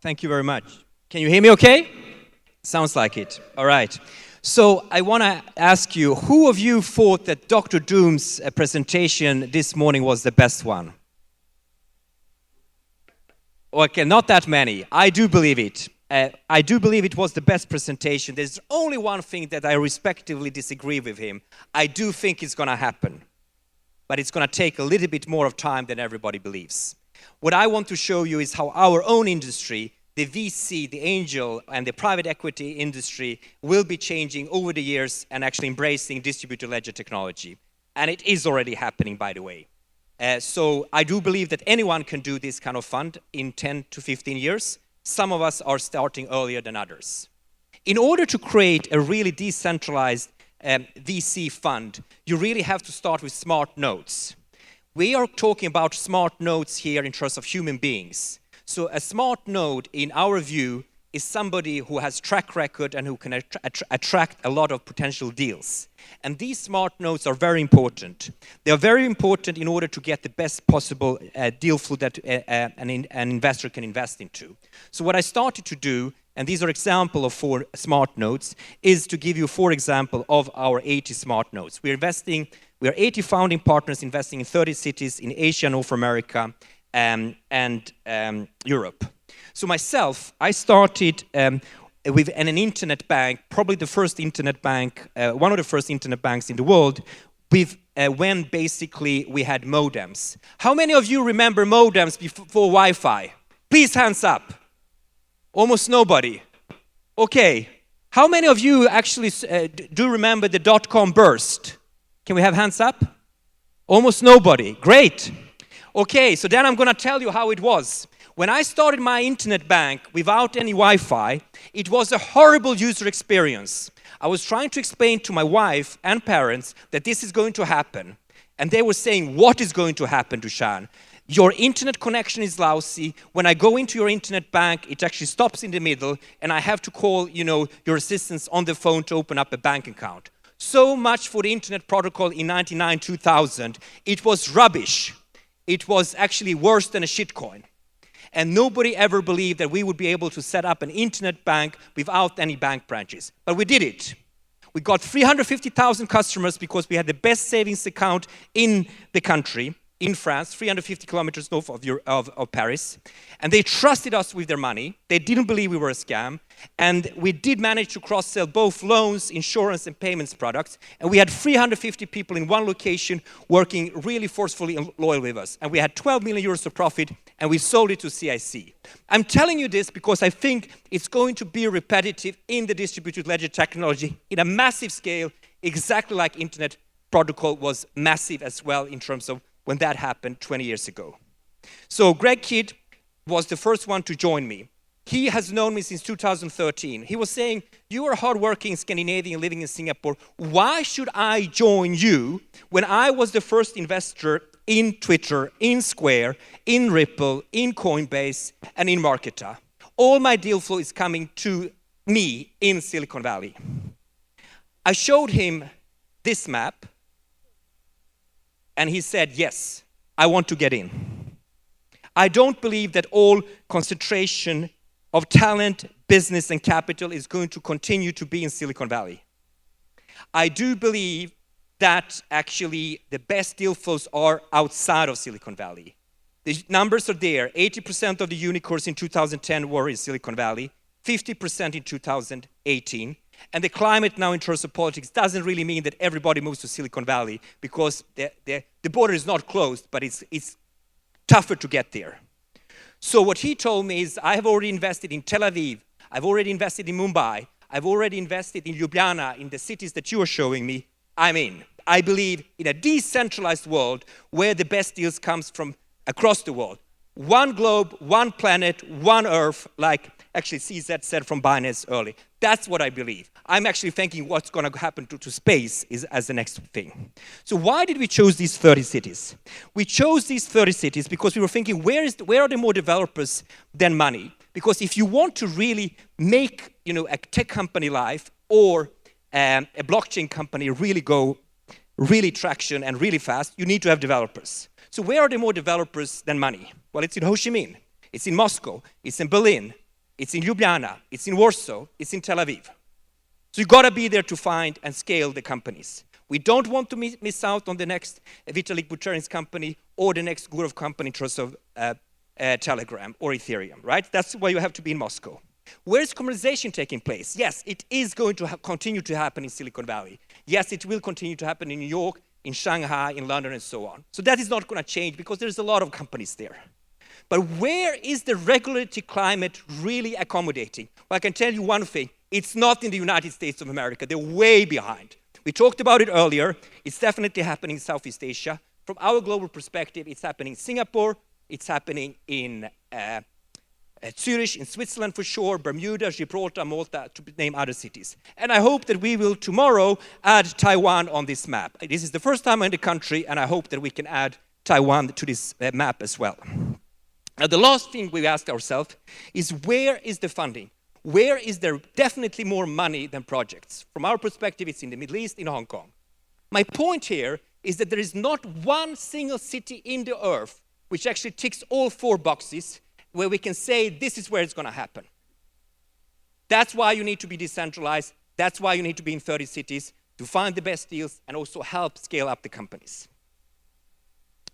Thank you very much. Can you hear me okay? Sounds like it. All right. So I want to ask you, who of you thought that Dr. Doom's presentation this morning was the best one? Okay, not that many. I do believe it. I do believe it was the best presentation. There's only one thing that I respectively disagree with him. I do think it's going to happen, but it's going to take a little bit more of time than everybody believes. What I want to show you is how our own industry, the VC, the angel, and the private equity industry will be changing over the years and actually embracing distributed ledger technology. And it is already happening, by the way. So I do believe that anyone can do this kind of fund in 10 to 15 years. Some of us are starting earlier than others. In order to create a really decentralized VC fund, you really have to start with smart nodes. We are talking about smart nodes here in terms of human beings. So a smart node, in our view, is somebody who has track record and who can attract a lot of potential deals. And these smart nodes are very important. They are very important in order to get the best possible deal flow that an investor can invest into. So what I started to do, and these are examples of 4 smart nodes, is to give you 4 examples of our 80 smart nodes. We are 80 founding partners investing in 30 cities in Asia, North America, and Europe. So myself, I started with an internet bank, probably the first internet bank, one of the first internet banks in the world, with when basically we had modems. How many of you remember modems before Wi-Fi? Please, hands up. Almost nobody. Okay. How many of you actually do remember the dot-com burst? Can we have hands up? Almost nobody. Great. Okay, so then I'm going to tell you how it was. When I started my internet bank without any Wi-Fi, it was a horrible user experience. I was trying to explain to my wife and parents that this is going to happen. And they were saying, what is going to happen, Dušan? Your internet connection is lousy. When I go into your internet bank, it actually stops in the middle, and I have to call, your assistants on the phone to open up a bank account. So much for the internet protocol in 1999, 2000. It was rubbish. It was actually worse than a shitcoin. And nobody ever believed that we would be able to set up an internet bank without any bank branches. But we did it. We got 350,000 customers because we had the best savings account in the country, in France, 350 kilometers north of Paris. And they trusted us with their money. They didn't believe we were a scam. And we did manage to cross-sell both loans, insurance, and payments products. And we had 350 people in one location working really forcefully and loyal with us. And we had 12 million euros of profit, and we sold it to CIC. I'm telling you this because I think it's going to be repetitive in the distributed ledger technology in a massive scale, exactly like internet protocol was massive as well in terms of when that happened 20 years ago. So Greg Kidd was the first one to join me. He has known me since 2013. He was saying, you are a hardworking Scandinavian living in Singapore. Why should I join you when I was the first investor in Twitter, in Square, in Ripple, in Coinbase, and in Marketa? All my deal flow is coming to me in Silicon Valley. I showed him this map, and he said, yes, I want to get in. I don't believe that all concentration of talent, business, and capital is going to continue to be in Silicon Valley. I do believe that actually the best deal flows are outside of Silicon Valley. The numbers are there. 80% of the unicorns in 2010 were in Silicon Valley, 50% in 2018. And the climate now in terms of politics doesn't really mean that everybody moves to Silicon Valley because the border is not closed, but it's tougher to get there. So what he told me is, I have already invested in Tel Aviv, I've already invested in Mumbai, I've already invested in Ljubljana, in the cities that you are showing me. I'm in. I believe in a decentralized world where the best deals comes from across the world. One globe, one planet, one earth, like actually CZ said from Binance early. That's what I believe. I'm actually thinking what's going to happen to space is as the next thing. So why did we choose these 30 cities? We chose these 30 cities because we were thinking, where are there more developers than money? Because if you want to really make a tech company life or a blockchain company really traction and really fast, you need to have developers. So where are there more developers than money? Well, it's in Ho Chi Minh, it's in Moscow, it's in Berlin, it's in Ljubljana, it's in Warsaw, it's in Tel Aviv. So you got to be there to find and scale the companies. We don't want to miss out on the next Vitalik Buterin's company or the next Gurov company in terms of Telegram or Ethereum, right? That's why you have to be in Moscow. Where is commercialization taking place? Yes, it is going to continue to happen in Silicon Valley. Yes, it will continue to happen in New York, in Shanghai, in London, and so on. So that is not going to change because there's a lot of companies there. But where is the regulatory climate really accommodating? Well, I can tell you one thing. It's not in the United States of America. They're way behind. We talked about it earlier. It's definitely happening in Southeast Asia. From our global perspective, it's happening in Singapore. It's happening in Zurich, in Switzerland for sure, Bermuda, Gibraltar, Malta, to name other cities. And I hope that we will tomorrow add Taiwan on this map. This is the first time I'm in the country, and I hope that we can add Taiwan to this map as well. Now, the last thing we ask ourselves is, where is the funding? Where is there definitely more money than projects? From our perspective, it's in the Middle East, in Hong Kong. My point here is that there is not one single city in the earth which actually ticks all 4 boxes where we can say this is where it's going to happen. That's why you need to be decentralized. That's why you need to be in 30 cities to find the best deals and also help scale up the companies.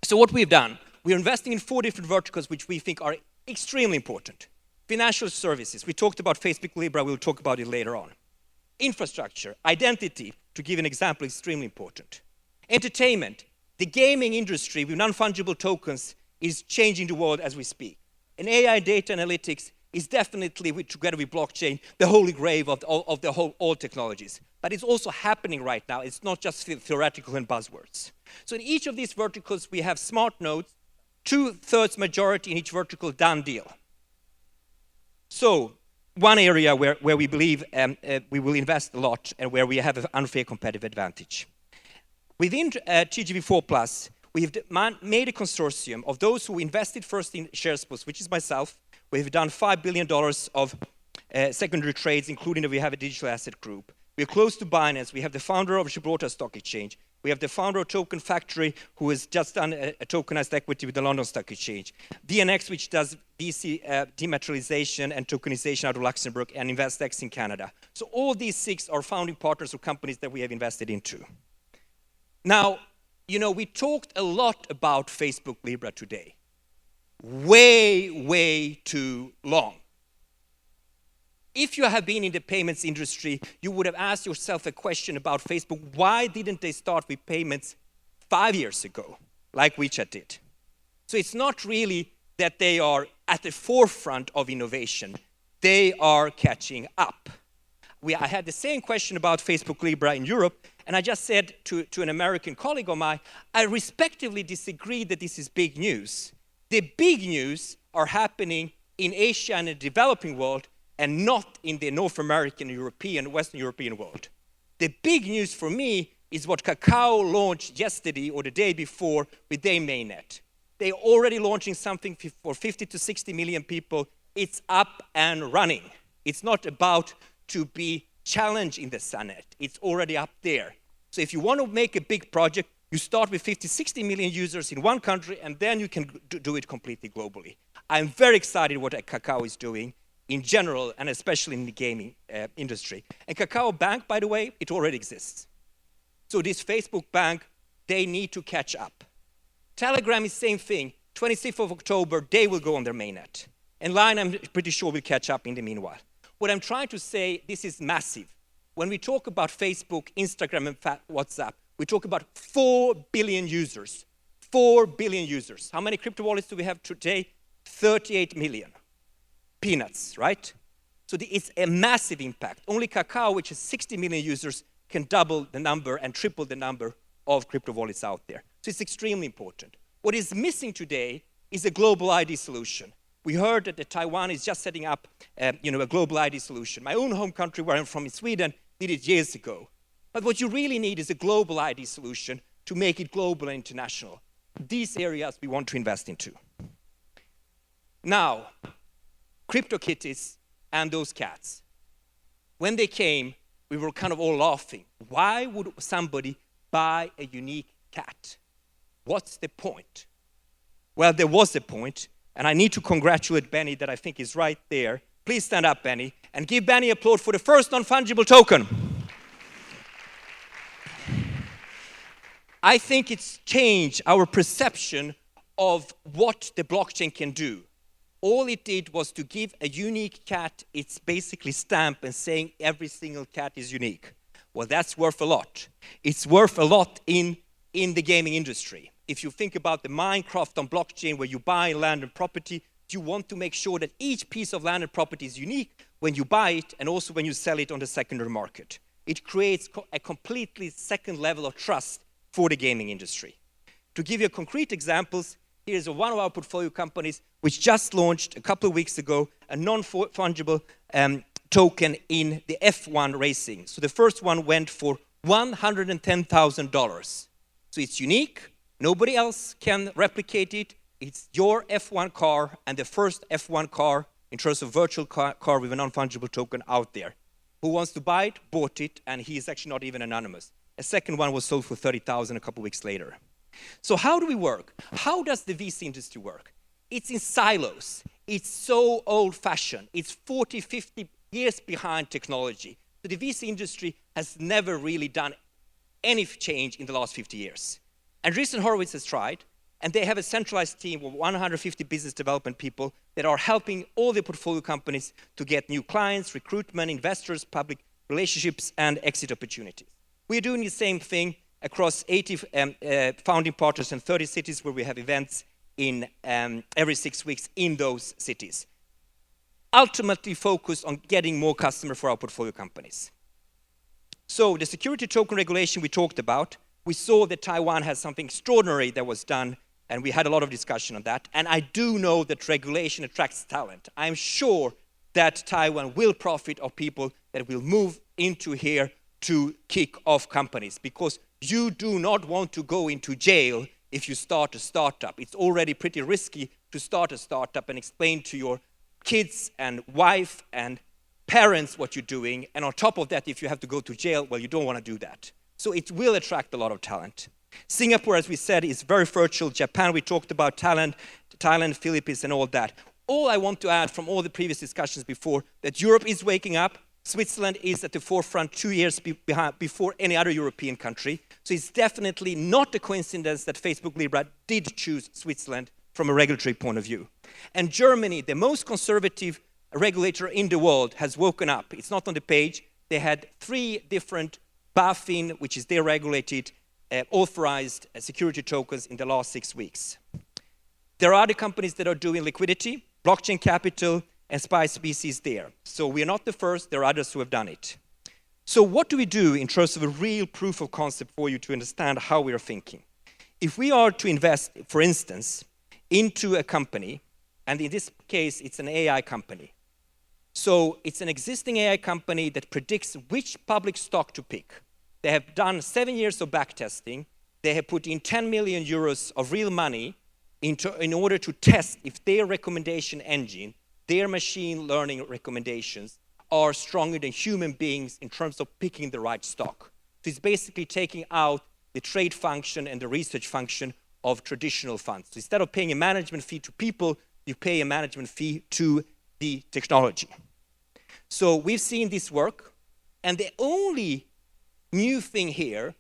So what we've done, we're investing in 4 different verticals which we think are extremely important. Financial services, we talked about Facebook Libra, we'll talk about it later on. Infrastructure, identity, to give an example, extremely important. Entertainment, the gaming industry with non-fungible tokens is changing the world as we speak. And AI data analytics is definitely, together with blockchain, the holy grail of all technologies. But it's also happening right now. It's not just theoretical and buzzwords. So in each of these verticals, we have smart nodes, 2/3 majority in each vertical, done deal. So one area where we believe we will invest a lot and where we have an unfair competitive advantage. Within TGV4+, we've made a consortium of those who invested first in SharesPost, which is myself. We've done $5 billion of secondary trades, including that we have a digital asset group. We're close to Binance. We have the founder of Gibraltar Stock Exchange. We have the founder of Token Factory, who has just done a tokenized equity with the London Stock Exchange. VNX, which does VC dematerialization and tokenization out of Luxembourg, and InvestX in Canada. So all these 6 are founding partners of companies that we have invested into. Now, you know, we talked a lot about Facebook Libra today. Way too long. If you have been in the payments industry, you would have asked yourself a question about Facebook. Why didn't they start with payments 5 years ago, like WeChat did? So it's not really that they are at the forefront of innovation. They are catching up. I had the same question about Facebook Libra in Europe, and I just said to an American colleague of mine, I respectively disagree that this is big news. The big news are happening in Asia and the developing world, and not in the North American, European, Western European world. The big news for me is what Kakao launched yesterday or the day before with their mainnet. They're already launching something for 50 to 60 million people. It's up and running. It's not about to be challenged in the Sunnet. It's already up there. So if you want to make a big project, you start with 50, 60 million users in one country, and then you can do it completely globally. I'm very excited what Kakao is doing in general, and especially in the gaming industry. And Kakao Bank, by the way, it already exists. So this Facebook Bank, they need to catch up. Telegram is same thing. 26th of October, they will go on their mainnet. And Line, I'm pretty sure, will catch up in the meanwhile. What I'm trying to say, this is massive. When we talk about Facebook, Instagram, and WhatsApp, we talk about 4 billion users. 4 billion users. How many crypto wallets do we have today? 38 million. Peanuts, right? So it's a massive impact. Only Kakao, which has 60 million users, can double the number and triple the number of crypto wallets out there. So it's extremely important. What is missing today is a global ID solution. We heard that Taiwan is just setting up a global ID solution. My own home country, where I'm from in Sweden, did it years ago. But what you really need is a global ID solution to make it global and international. These areas we want to invest into. Now, CryptoKitties and those cats. When they came, we were kind of all laughing. Why would somebody buy a unique cat? What's the point? Well, there was a point, and I need to congratulate Benny that I think is right there. Please stand up, Benny, and give Benny applause for the first non-fungible token. I think it's changed our perception of what the blockchain can do. All it did was to give a unique cat its basically stamp and saying every single cat is unique. Well, that's worth a lot. It's worth a lot in the gaming industry. If you think about the Minecraft on blockchain where you buy land and property, you want to make sure that each piece of land and property is unique when you buy it and also when you sell it on the secondary market. It creates a completely second level of trust for the gaming industry. To give you concrete examples, here's one of our portfolio companies which just launched a couple of weeks ago a non-fungible token in the F1 racing. So the first one went for $110,000. So it's unique. Nobody else can replicate it. It's your F1 car and the first F1 car in terms of virtual car with a non-fungible token out there. Who wants to buy it, bought it, and he is actually not even anonymous. A second one was sold for $30,000 a couple of weeks later. So how do we work? How does the VC industry work? It's in silos. It's so old-fashioned. It's 40, 50 years behind technology. So the VC industry has never really done any change in the last 50 years. Andreessen Horowitz has tried, and they have a centralized team of 150 business development people that are helping all the portfolio companies to get new clients, recruitment, investors, public relationships, and exit opportunities. We're doing the same thing across 80 founding partners in 30 cities where we have events in every 6 weeks in those cities. Ultimately focused on getting more customers for our portfolio companies. So the security token regulation we talked about, we saw that Taiwan has something extraordinary that was done, and we had a lot of discussion on that. And I do know that regulation attracts talent. I'm sure that Taiwan will profit of people that will move into here to kick off companies, because you do not want to go into jail if you start a startup. It's already pretty risky to start a startup and explain to your kids and wife and parents what you're doing. And on top of that, if you have to go to jail, well, you don't want to do that. So it will attract a lot of talent. Singapore, as we said, is very virtual. Japan, we talked about Thailand, Philippines, and all that. All I want to add from all the previous discussions before, that Europe is waking up. Switzerland is at the forefront 2 years before any other European country. So it's definitely not a coincidence that Facebook Libra did choose Switzerland from a regulatory point of view. And Germany, the most conservative regulator in the world, has woken up. It's not on the page. They had 3 different BaFin, which is deregulated, authorized security tokens in the last 6 weeks. There are other companies that are doing liquidity, blockchain capital, and Spice BC is there. So we are not the first, there are others who have done it. So what do we do in terms of a real proof of concept for you to understand how we are thinking? If we are to invest, for instance, into a company, and in this case, it's an AI company. So it's an existing AI company that predicts which public stock to pick. They have done 7 years of backtesting. They have put in 10 million euros of real money in order to test if their recommendation engine, their machine learning recommendations, are stronger than human beings in terms of picking the right stock. So it's basically taking out the trade function and the research function of traditional funds. So instead of paying a management fee to people, you pay a management fee to the technology. So we've seen this work, and the only new thing here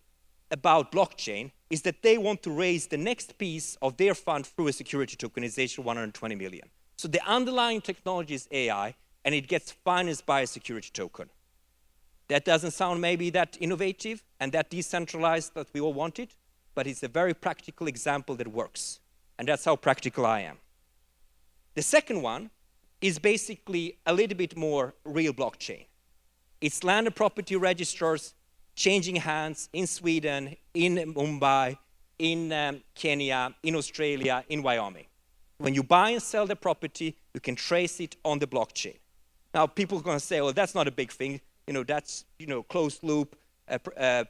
about blockchain is that they want to raise the next piece of their fund through a security tokenization of 120 million. So the underlying technology is AI, and it gets financed by a security token. That doesn't sound maybe that innovative and that decentralized that we all wanted, but it's a very practical example that works. And that's how practical I am. The second one is basically a little bit more real blockchain. It's land and property registers changing hands in Sweden, in Mumbai, in Kenya, in Australia, in Wyoming. When you buy and sell the property, you can trace it on the blockchain. Now, people are going to say, well, that's not a big thing. That's, closed loop,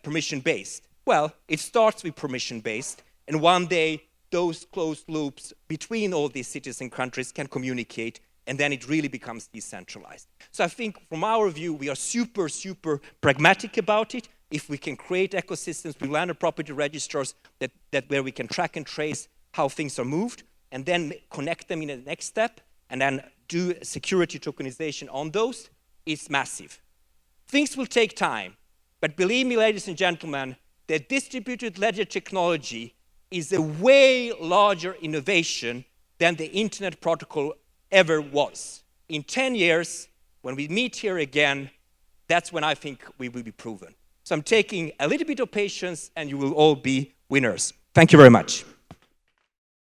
permission-based. Well, it starts with permission-based, and one day, those closed loops between all these cities and countries can communicate, and then it really becomes decentralized. So I think from our view, we are super, super pragmatic about it. If we can create ecosystems with land and property registers that where we can track and trace how things are moved, and then connect them in the next step, and then do security tokenization on those is massive. Things will take time, but believe me, ladies and gentlemen, the distributed ledger technology is a way larger innovation than the internet protocol ever was. In 10 years, when we meet here again, that's when I think we will be proven. So I'm taking a little bit of patience and you will all be winners. Thank you very much.